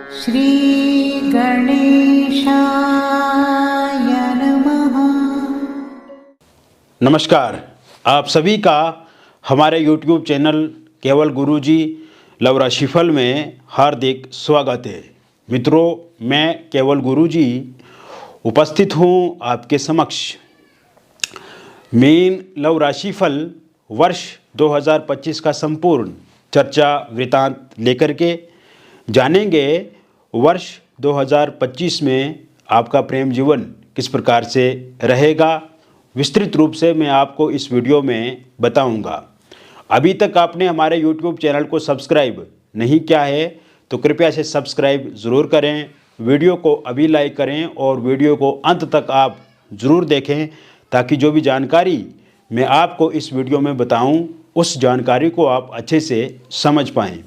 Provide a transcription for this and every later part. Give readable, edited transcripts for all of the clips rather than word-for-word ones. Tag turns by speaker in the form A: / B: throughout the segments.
A: श्री गणेशाय नमः।
B: नमस्कार, आप सभी का हमारे YouTube चैनल केवल गुरुजी लव राशिफल में हार्दिक स्वागत है। मित्रों, मैं केवल गुरुजी उपस्थित हूँ आपके समक्ष मीन लव राशिफल वर्ष 2025 का संपूर्ण चर्चा वृतांत लेकर के जानेंगे वर्ष 2025 में आपका प्रेम जीवन किस प्रकार से रहेगा। विस्तृत रूप से मैं आपको इस वीडियो में बताऊंगा। अभी तक आपने हमारे YouTube चैनल को सब्सक्राइब नहीं किया है तो कृपया से सब्सक्राइब ज़रूर करें, वीडियो को अभी लाइक करें और वीडियो को अंत तक आप ज़रूर देखें ताकि जो भी जानकारी मैं आपको इस वीडियो में बताऊं उस जानकारी को आप अच्छे से समझ पाएँ।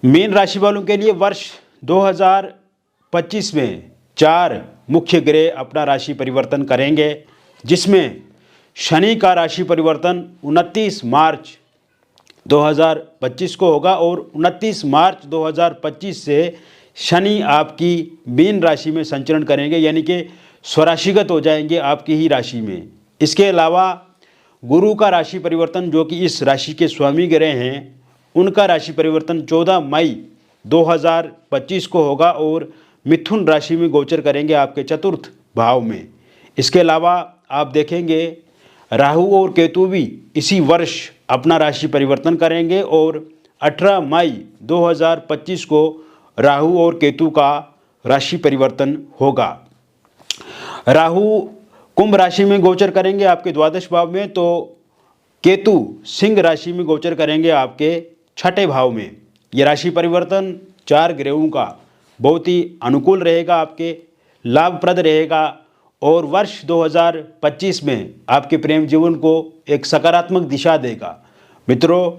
B: मीन राशि वालों के लिए वर्ष 2025 में 4 मुख्य ग्रह अपना राशि परिवर्तन करेंगे, जिसमें शनि का राशि परिवर्तन 29 मार्च 2025 को होगा और 29 मार्च 2025 से शनि आपकी मीन राशि में संचरण करेंगे, यानी कि स्वराशिगत हो जाएंगे आपकी ही राशि में। इसके अलावा गुरु का राशि परिवर्तन, जो कि इस राशि के स्वामी ग्रह हैं, उनका राशि परिवर्तन 14 मई 2025 को होगा और मिथुन राशि में गोचर करेंगे आपके चतुर्थ भाव में। इसके अलावा आप देखेंगे राहु और केतु भी इसी वर्ष अपना राशि परिवर्तन करेंगे और 18 मई 2025 को राहु और केतु का राशि परिवर्तन होगा। राहु कुंभ राशि में गोचर करेंगे आपके द्वादश भाव में, तो केतु सिंह राशि में गोचर करेंगे आपके छठे भाव में। ये राशि परिवर्तन 4 ग्रहों का बहुत ही अनुकूल रहेगा, आपके लाभप्रद रहेगा और वर्ष 2025 में आपके प्रेम जीवन को एक सकारात्मक दिशा देगा। मित्रों,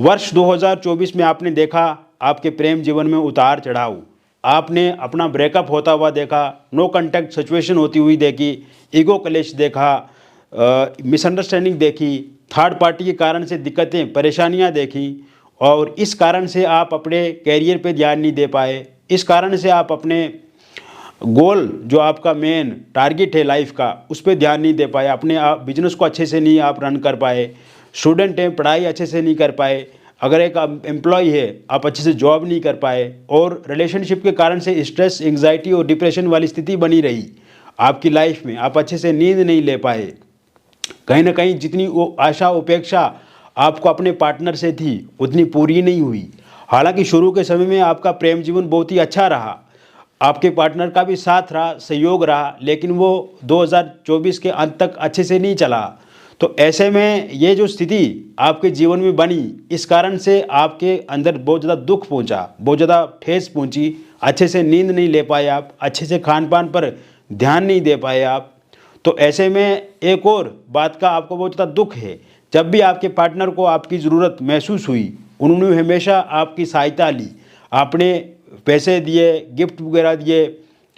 B: वर्ष 2024 में आपने देखा आपके प्रेम जीवन में उतार चढ़ाव, आपने अपना ब्रेकअप होता हुआ देखा, नो कॉन्टैक्ट सिचुएशन होती हुई देखी, ईगो क्लेश देखा, मिसअंडरस्टैंडिंग देखी, थर्ड पार्टी के कारण से दिक्कतें परेशानियां देखी और इस कारण से आप अपने कैरियर पे ध्यान नहीं दे पाए। इस कारण से आप अपने गोल, जो आपका मेन टारगेट है लाइफ का, उस पर ध्यान नहीं दे पाए। अपने आप बिजनेस को अच्छे से नहीं आप रन कर पाए। स्टूडेंट हैं, पढ़ाई अच्छे से नहीं कर पाए। अगर एक एम्प्लॉय है, आप अच्छे से जॉब नहीं कर पाए और रिलेशनशिप के कारण से स्ट्रेस, एंग्जाइटी और डिप्रेशन वाली स्थिति बनी रही आपकी लाइफ में। आप अच्छे से नींद नहीं ले पाए। कहीं ना कहीं जितनी आशा उपेक्षा आपको अपने पार्टनर से थी उतनी पूरी नहीं हुई। हालांकि शुरू के समय में आपका प्रेम जीवन बहुत ही अच्छा रहा, आपके पार्टनर का भी साथ रहा, सहयोग रहा, लेकिन वो 2024 के अंत तक अच्छे से नहीं चला। तो ऐसे में ये जो स्थिति आपके जीवन में बनी, इस कारण से आपके अंदर बहुत ज़्यादा दुख पहुंचा, बहुत ज़्यादा ठेस पहुंची। अच्छे से नींद नहीं ले पाए आप, अच्छे से खान पान पर ध्यान नहीं दे पाए आप। तो ऐसे में एक और बात का आपको बहुत ज़्यादा दुख है, जब भी आपके पार्टनर को आपकी ज़रूरत महसूस हुई, उन्होंने हमेशा आपकी सहायता ली, आपने पैसे दिए, गिफ्ट वगैरह दिए।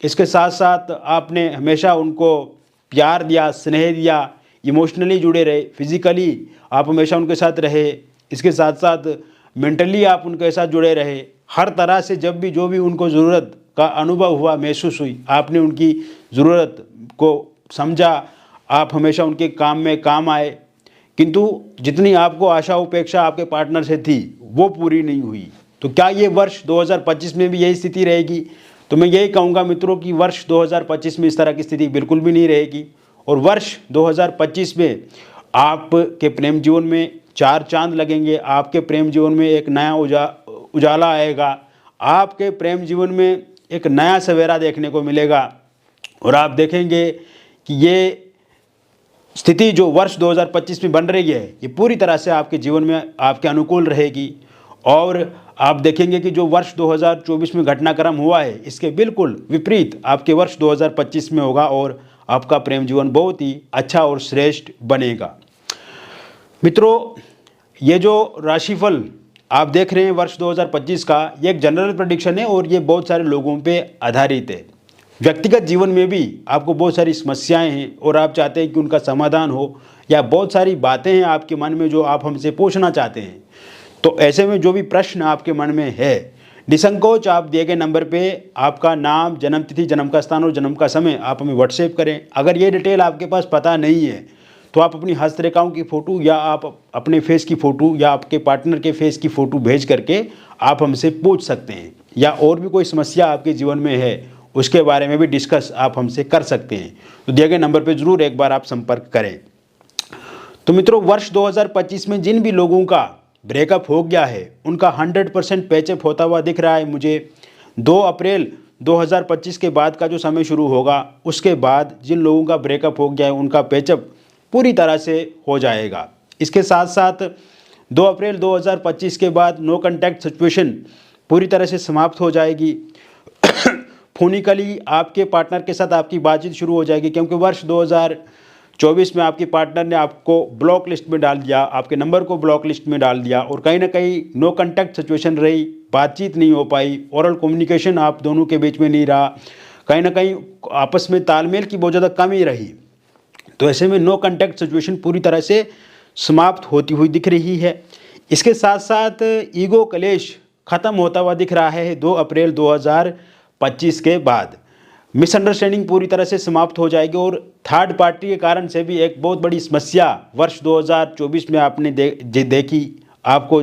B: इसके साथ साथ आपने हमेशा उनको प्यार दिया, स्नेह दिया, इमोशनली जुड़े रहे, फिजिकली आप हमेशा उनके साथ रहे। इसके साथ साथ मेंटली आप उनके साथ जुड़े रहे। हर तरह से जब भी जो भी उनको ज़रूरत का अनुभव हुआ, महसूस हुई, आपने उनकी ज़रूरत को समझा, आप हमेशा उनके काम में काम आए। किंतु जितनी आपको आशा उपेक्षा आपके पार्टनर से थी वो पूरी नहीं हुई। तो क्या ये वर्ष 2025 में भी यही स्थिति रहेगी? तो मैं यही कहूँगा मित्रों कि वर्ष 2025 में इस तरह की स्थिति बिल्कुल भी नहीं रहेगी और वर्ष 2025 में आपके प्रेम जीवन में 4 चांद लगेंगे। आपके प्रेम जीवन में एक नया उजाला आएगा, आपके प्रेम जीवन में एक नया सवेरा देखने को मिलेगा और आप देखेंगे कि ये स्थिति जो वर्ष 2025 में बन रही है, ये पूरी तरह से आपके जीवन में आपके अनुकूल रहेगी। और आप देखेंगे कि जो वर्ष 2024 में घटनाक्रम हुआ है, इसके बिल्कुल विपरीत आपके वर्ष 2025 में होगा और आपका प्रेम जीवन बहुत ही अच्छा और श्रेष्ठ बनेगा। मित्रों, ये जो राशिफल आप देख रहे हैं वर्ष 2025 का, ये एक जनरल प्रेडिक्शन है और ये बहुत सारे लोगों पे आधारित है। व्यक्तिगत जीवन में भी आपको बहुत सारी समस्याएं हैं और आप चाहते हैं कि उनका समाधान हो, या बहुत सारी बातें हैं आपके मन में जो आप हमसे पूछना चाहते हैं। तो ऐसे में जो भी प्रश्न आपके मन में है, निसंकोच आप दिए गए नंबर पे आपका नाम, जन्म तिथि, जन्म का स्थान और जन्म का समय आप हमें व्हाट्सएप करें। अगर ये डिटेल आपके पास पता नहीं है तो आप अपनी हस्तरेखाओं की फ़ोटो या आप अपने फेस की फ़ोटो या आपके पार्टनर के फेस की फ़ोटो भेज करके आप हमसे पूछ सकते हैं, या और भी कोई समस्या आपके जीवन में है उसके बारे में भी डिस्कस आप हमसे कर सकते हैं। तो दिए गए नंबर पर ज़रूर एक बार आप संपर्क करें। तो मित्रों, वर्ष 2025 में जिन भी लोगों का ब्रेकअप हो गया है उनका 100% पैचअप होता हुआ दिख रहा है मुझे। 2 अप्रैल 2025 के बाद का जो समय शुरू होगा उसके बाद जिन लोगों का ब्रेकअप हो गया है उनका पैचअप पूरी तरह से हो जाएगा। इसके साथ साथ 2 अप्रैल 2025 के बाद नो कॉन्टैक्ट सिचुएशन पूरी तरह से समाप्त हो जाएगी। फोनिकली आपके पार्टनर के साथ आपकी बातचीत शुरू हो जाएगी, क्योंकि वर्ष 2024 में आपके पार्टनर ने आपको ब्लॉक लिस्ट में डाल दिया, आपके नंबर को ब्लॉक लिस्ट में डाल दिया और कहीं ना कहीं नो कॉन्टैक्ट सिचुएशन रही, बातचीत नहीं हो पाई, ओरल कम्युनिकेशन आप दोनों के बीच में नहीं रहा, कहीं ना कहीं आपस में तालमेल की बहुत ज़्यादा कमी रही। तो ऐसे में नो कॉन्टैक्ट सिचुएशन पूरी तरह से समाप्त होती हुई दिख रही है। इसके साथ साथ ईगो क्लेश खत्म होता हुआ दिख रहा है 2 अप्रैल 2025 के बाद। मिसअंडरस्टैंडिंग पूरी तरह से समाप्त हो जाएगी और थर्ड पार्टी के कारण से भी एक बहुत बड़ी समस्या वर्ष 2024 में आपने देखी, आपको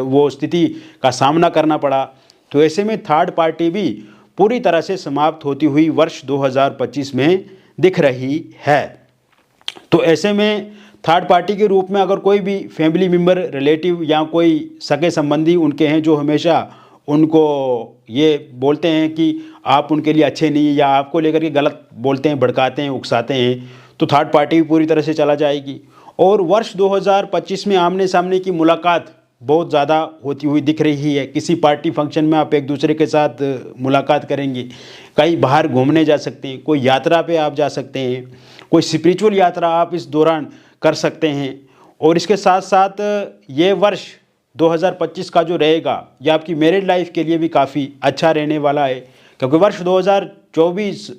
B: वो स्थिति का सामना करना पड़ा। तो ऐसे में थर्ड पार्टी भी पूरी तरह से समाप्त होती हुई वर्ष 2025 में दिख रही है। तो ऐसे में थर्ड पार्टी के रूप में अगर कोई भी फैमिली मेम्बर, रिलेटिव या कोई सगे संबंधी उनके हैं जो हमेशा उनको ये बोलते हैं कि आप उनके लिए अच्छे नहीं, या आपको लेकर के गलत बोलते हैं, भड़काते हैं, उकसाते हैं, तो थर्ड पार्टी भी पूरी तरह से चला जाएगी। और वर्ष 2025 में आमने सामने की मुलाकात बहुत ज़्यादा होती हुई दिख रही है। किसी पार्टी फंक्शन में आप एक दूसरे के साथ मुलाकात करेंगे, कहीं बाहर घूमने जा सकते हैं, कोई यात्रा पे आप जा सकते हैं, कोई स्पिरिचुअल यात्रा आप इस दौरान कर सकते हैं। और इसके साथ साथ ये वर्ष 2025 का जो रहेगा ये आपकी मैरिड लाइफ के लिए भी काफ़ी अच्छा रहने वाला है, क्योंकि वर्ष 2024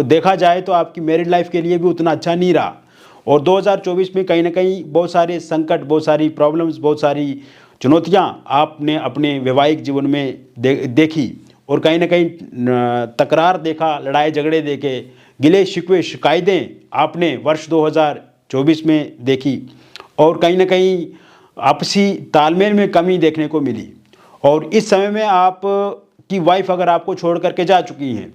B: देखा जाए तो आपकी मैरिड लाइफ के लिए भी उतना अच्छा नहीं रहा। और 2024 में कहीं ना कहीं बहुत सारे संकट, बहुत सारी प्रॉब्लम्स, बहुत सारी चुनौतियां आपने अपने वैवाहिक जीवन में देखी, और कहीं ना कहीं तकरार देखा, लड़ाई झगड़े देखे, गिले शिकवे शिकायतें आपने वर्ष 2024 में देखी, और कहीं ना कहीं आपसी तालमेल में कमी देखने को मिली। और इस समय में आप की वाइफ अगर आपको छोड़ करके जा चुकी हैं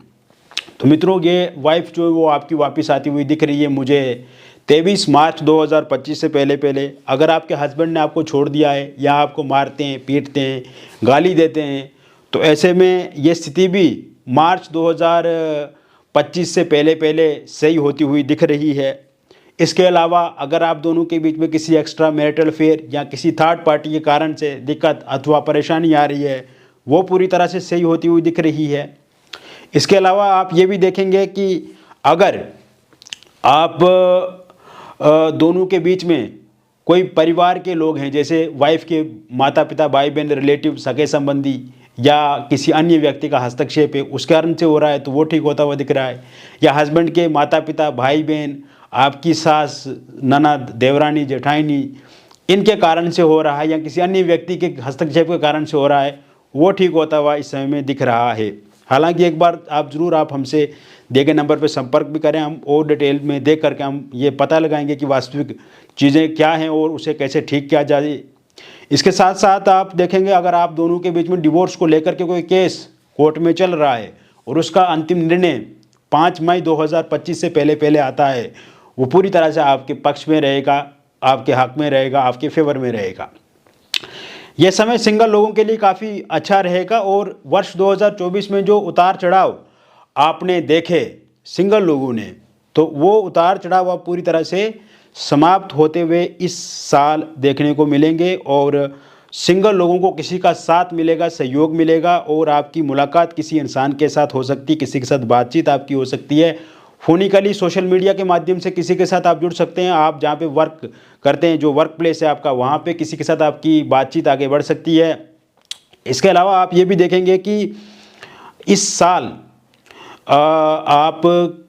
B: तो मित्रों ये वाइफ जो वो आपकी वापस आती हुई दिख रही है मुझे 23 मार्च 2025 से पहले। अगर आपके हस्बैंड ने आपको छोड़ दिया है या आपको मारते हैं, पीटते हैं, गाली देते हैं, तो ऐसे में ये स्थिति भी मार्च 2025 से पहले सही होती हुई दिख रही है। इसके अलावा अगर आप दोनों के बीच में किसी एक्स्ट्रा मैरिटल अफेयर या किसी थर्ड पार्टी के कारण से दिक्कत अथवा परेशानी आ रही है वो पूरी तरह से सही होती हुई दिख रही है। इसके अलावा आप ये भी देखेंगे कि अगर आप दोनों के बीच में कोई परिवार के लोग हैं, जैसे वाइफ के माता पिता, भाई बहन, रिलेटिव, सगे संबंधी या किसी अन्य व्यक्ति का हस्तक्षेप है उस कारण से हो रहा है तो वो ठीक होता हुआ दिख रहा है, या हस्बैंड के माता पिता, भाई बहन, आपकी सास, ननद, देवरानी, जेठानी, इनके कारण से हो रहा है, या किसी अन्य व्यक्ति के हस्तक्षेप के कारण से हो रहा है, वो ठीक होता हुआ इस समय में दिख रहा है। हालांकि एक बार आप ज़रूर आप हमसे दिए गए नंबर पर संपर्क भी करें, हम और डिटेल में देख करके हम ये पता लगाएंगे कि वास्तविक चीज़ें क्या हैं और उसे कैसे ठीक किया जाए। इसके साथ साथ आप देखेंगे अगर आप दोनों के बीच में डिवोर्स को लेकर के कोई केस कोर्ट में चल रहा है और उसका अंतिम निर्णय 5 मई 2025 से पहले आता है, वो पूरी तरह से आपके पक्ष में रहेगा, आपके हक में रहेगा, आपके फेवर में रहेगा। यह समय सिंगल लोगों के लिए काफ़ी अच्छा रहेगा। और वर्ष 2024 में जो उतार चढ़ाव आपने देखे सिंगल लोगों ने, तो वो उतार चढ़ाव आप पूरी तरह से समाप्त होते हुए इस साल देखने को मिलेंगे। और सिंगल लोगों को किसी का साथ मिलेगा, सहयोग मिलेगा, और आपकी मुलाकात किसी इंसान के साथ हो सकती है, किसी के साथ बातचीत आपकी हो सकती है। फोनिकली सोशल मीडिया के माध्यम से किसी के साथ आप जुड़ सकते हैं। आप जहाँ पे वर्क करते हैं, जो वर्क प्लेस है आपका, वहाँ पे किसी के साथ आपकी बातचीत आगे बढ़ सकती है। इसके अलावा आप ये भी देखेंगे कि इस साल आप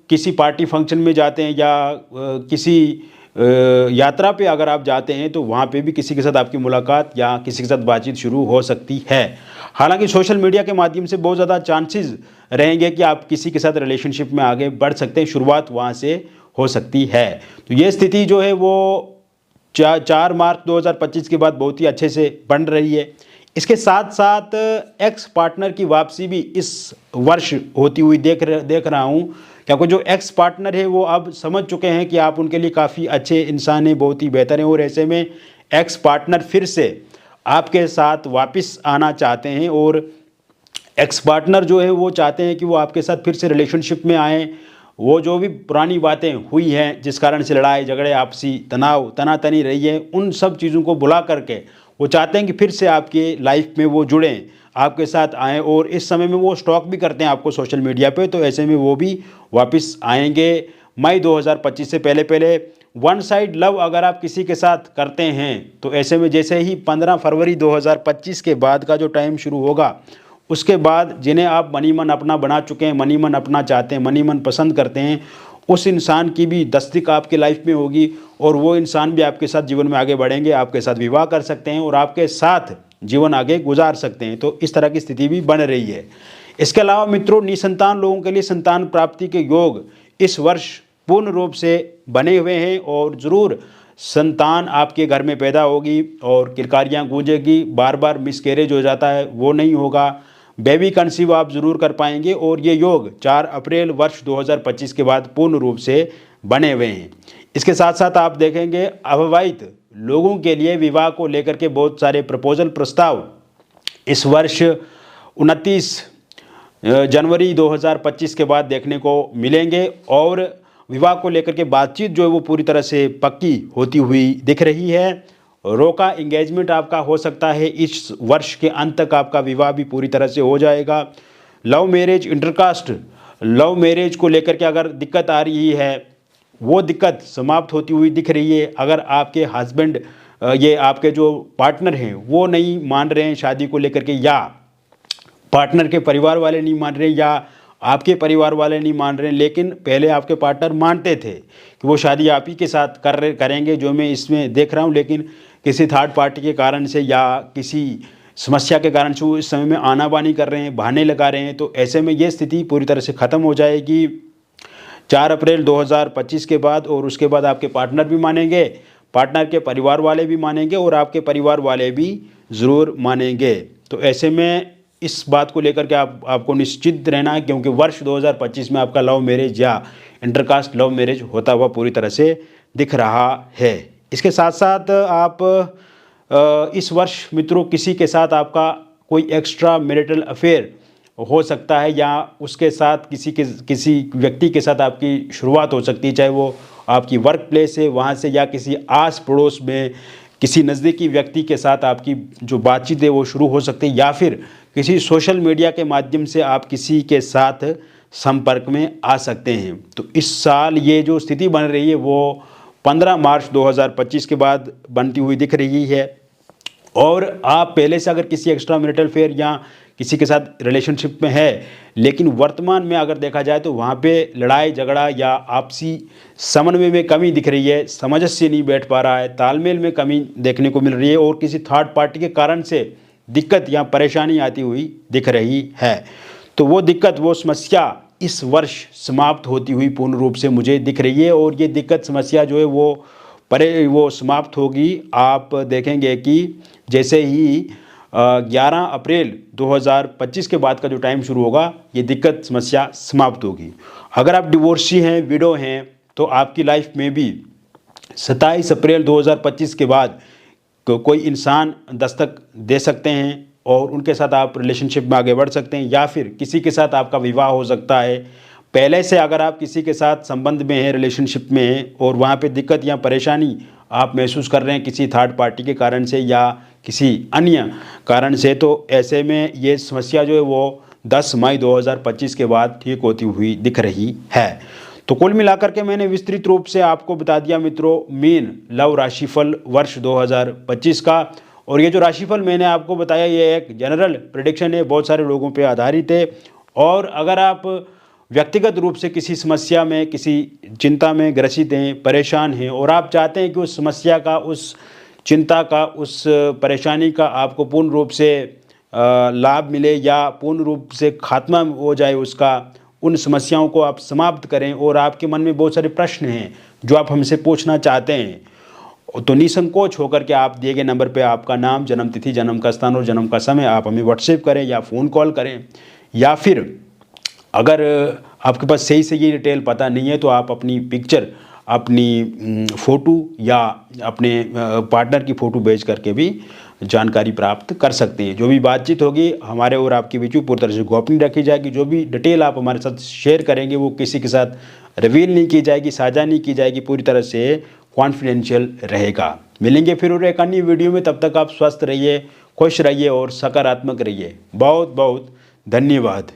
B: किसी पार्टी फंक्शन में जाते हैं या किसी यात्रा पे अगर आप जाते हैं तो वहाँ पे भी किसी के साथ आपकी मुलाकात या किसी के साथ बातचीत शुरू हो सकती है। हालांकि सोशल मीडिया के माध्यम से बहुत ज़्यादा चांसेस रहेंगे कि आप किसी के साथ रिलेशनशिप में आगे बढ़ सकते हैं, शुरुआत वहाँ से हो सकती है। तो ये स्थिति जो है वो 4 मार्च 2025 के बाद बहुत ही अच्छे से बन रही है। इसके साथ साथ एक्स पार्टनर की वापसी भी इस वर्ष होती हुई देख रहा हूँ, क्योंकि जो एक्स पार्टनर है वो अब समझ चुके हैं कि आप उनके लिए काफ़ी अच्छे इंसान हैं, बहुत ही बेहतर हैं, और ऐसे में एक्स पार्टनर फिर से आपके साथ वापस आना चाहते हैं। और एक्स पार्टनर जो है वो चाहते हैं कि वो आपके साथ फिर से रिलेशनशिप में आएँ। वो जो भी पुरानी बातें हुई हैं जिस कारण से लड़ाई झगड़े आपसी तनाव तनातनी रही है, उन सब चीज़ों को भुला करके वो चाहते हैं कि फिर से आपकी लाइफ में वो जुड़ें, आपके साथ आएँ। और इस समय में वो स्टॉक भी करते हैं आपको सोशल मीडिया पे, तो ऐसे में वो भी वापस आएंगे मई 2025 से पहले। वन साइड लव अगर आप किसी के साथ करते हैं तो ऐसे में जैसे ही 15 फरवरी 2025 के बाद का जो टाइम शुरू होगा, उसके बाद जिन्हें आप मनी मन अपना बना चुके हैं, मनी मन अपना चाहते हैं, मनी मन पसंद करते हैं, उस इंसान की भी दस्तक आपके लाइफ में होगी और वो इंसान भी आपके साथ जीवन में आगे बढ़ेंगे, आपके साथ विवाह कर सकते हैं और आपके साथ जीवन आगे गुजार सकते हैं। तो इस तरह की स्थिति भी बन रही है। इसके अलावा मित्रों, निसंतान लोगों के लिए संतान प्राप्ति के योग इस वर्ष पूर्ण रूप से बने हुए हैं और ज़रूर संतान आपके घर में पैदा होगी और किलकारियाँ गूंजेगी, बार बार मिसकैरेज हो जाता है वो नहीं होगा, बेबी कंसीव आप ज़रूर कर पाएंगे। और ये योग 4 अप्रैल वर्ष 2025 के बाद पूर्ण रूप से बने हुए हैं। इसके साथ साथ आप देखेंगे अविवाहित लोगों के लिए विवाह को लेकर के बहुत सारे प्रपोजल प्रस्ताव इस वर्ष 29 जनवरी 2025 के बाद देखने को मिलेंगे और विवाह को लेकर के बातचीत जो है वो पूरी तरह से पक्की होती हुई दिख रही है। रोका एंगेजमेंट आपका हो सकता है, इस वर्ष के अंत तक आपका विवाह भी पूरी तरह से हो जाएगा। Love marriage, intercaste love marriage को लेकर के अगर दिक्कत आ रही है वो दिक्कत समाप्त होती हुई दिख रही है। अगर आपके हस्बैंड ये आपके जो पार्टनर हैं वो नहीं मान रहे हैं शादी को लेकर के, या पार्टनर के परिवार वाले नहीं मान रहे या आपके परिवार वाले नहीं मान रहे, लेकिन पहले आपके पार्टनर मानते थे कि वो शादी आप ही के साथ करेंगे जो मैं इसमें देख रहा हूँ, लेकिन किसी थर्ड पार्टी के कारण से या किसी समस्या के कारण से वो इस समय में आनाबानी कर रहे हैं, बहाने लगा रहे हैं। तो ऐसे में ये स्थिति पूरी तरह से ख़त्म हो जाएगी 4 अप्रैल 2025 के बाद। और उसके बाद आपके पार्टनर भी मानेंगे, पार्टनर के परिवार वाले भी मानेंगे और आपके परिवार वाले भी ज़रूर मानेंगे। तो ऐसे में इस बात को लेकर के आपको निश्चित रहना है, क्योंकि वर्ष 2025 में आपका लव मैरिज या इंटरकास्ट लव मैरिज होता हुआ पूरी तरह से दिख रहा है। इसके साथ साथ आप इस वर्ष मित्रों किसी के साथ आपका कोई एक्स्ट्रा मैरिटल अफेयर हो सकता है या उसके साथ किसी व्यक्ति के साथ आपकी शुरुआत हो सकती है, चाहे वो आपकी वर्क प्लेस है वहाँ से या किसी आस पड़ोस में किसी नज़दीकी व्यक्ति के साथ आपकी जो बातचीत है वो शुरू हो सकती है, या फिर किसी सोशल मीडिया के माध्यम से आप किसी के साथ संपर्क में आ सकते हैं। तो इस साल ये जो स्थिति बन रही है वो 15 मार्च 2025 के बाद बनती हुई दिख रही है। और आप पहले से अगर किसी एक्स्ट्रा मैरिटल अफेयर या किसी के साथ रिलेशनशिप में है, लेकिन वर्तमान में अगर देखा जाए तो वहाँ पे लड़ाई झगड़ा या आपसी समन्वय में कमी दिख रही है, समझ से नहीं बैठ पा रहा है, तालमेल में कमी देखने को मिल रही है और किसी थर्ड पार्टी के कारण से दिक्कत या परेशानी आती हुई दिख रही है। तो वो दिक्कत वो समस्या इस वर्ष समाप्त होती हुई पूर्ण रूप से मुझे दिख रही है और ये दिक्कत समस्या जो है वो समाप्त होगी। आप देखेंगे कि जैसे ही 11 अप्रैल 2025 के बाद का जो टाइम शुरू होगा ये दिक्कत समस्या समाप्त होगी। अगर आप डिवोर्सी हैं, विडो हैं, तो आपकी लाइफ में भी 27 अप्रैल 2025 के बाद कोई इंसान दस्तक दे सकते हैं और उनके साथ आप रिलेशनशिप में आगे बढ़ सकते हैं, या फिर किसी के साथ आपका विवाह हो सकता है। पहले से अगर आप किसी के साथ संबंध में हैं, रिलेशनशिप में हैं और वहाँ पे दिक्कत या परेशानी आप महसूस कर रहे हैं किसी थर्ड पार्टी के कारण से या किसी अन्य कारण से, तो ऐसे में ये समस्या जो है वो 10 मई 2025 के बाद ठीक होती हुई दिख रही है। तो कुल मिलाकर के मैंने विस्तृत रूप से आपको बता दिया मित्रों मीन लव राशिफल वर्ष 2025 का। और ये जो राशिफल मैंने आपको बताया ये एक जनरल प्रेडिक्शन है, बहुत सारे लोगों पे आधारित है। और अगर आप व्यक्तिगत रूप से किसी समस्या में, किसी चिंता में ग्रसित हैं, परेशान हैं और आप चाहते हैं कि उस समस्या का, उस चिंता का, उस परेशानी का आपको पूर्ण रूप से लाभ मिले या पूर्ण रूप से खात्मा हो जाए उसका, उन समस्याओं को आप समाप्त करें और आपके मन में बहुत सारे प्रश्न हैं जो आप हमसे पूछना चाहते हैं, तो निसंकोच होकर के आप दिए गए नंबर पे आपका नाम, जन्म तिथि, जन्म का स्थान और जन्म का समय आप हमें व्हाट्सएप करें या फ़ोन कॉल करें। या फिर अगर आपके पास सही से ये डिटेल पता नहीं है तो आप अपनी पिक्चर, अपनी फ़ोटो या अपने पार्टनर की फ़ोटो भेज करके भी जानकारी प्राप्त कर सकते हैं। जो भी बातचीत होगी हमारे और आपके बीच में पूरी तरह से गोपनीय रखी जाएगी। जो भी डिटेल आप हमारे साथ शेयर करेंगे वो किसी के साथ रिवील नहीं की जाएगी, साझा नहीं की जाएगी, पूरी तरह से कॉन्फिडेंशियल रहेगा। मिलेंगे फिर और एक अन्य वीडियो में, तब तक आप स्वस्थ रहिए, खुश रहिए और सकारात्मक रहिए। बहुत बहुत धन्यवाद।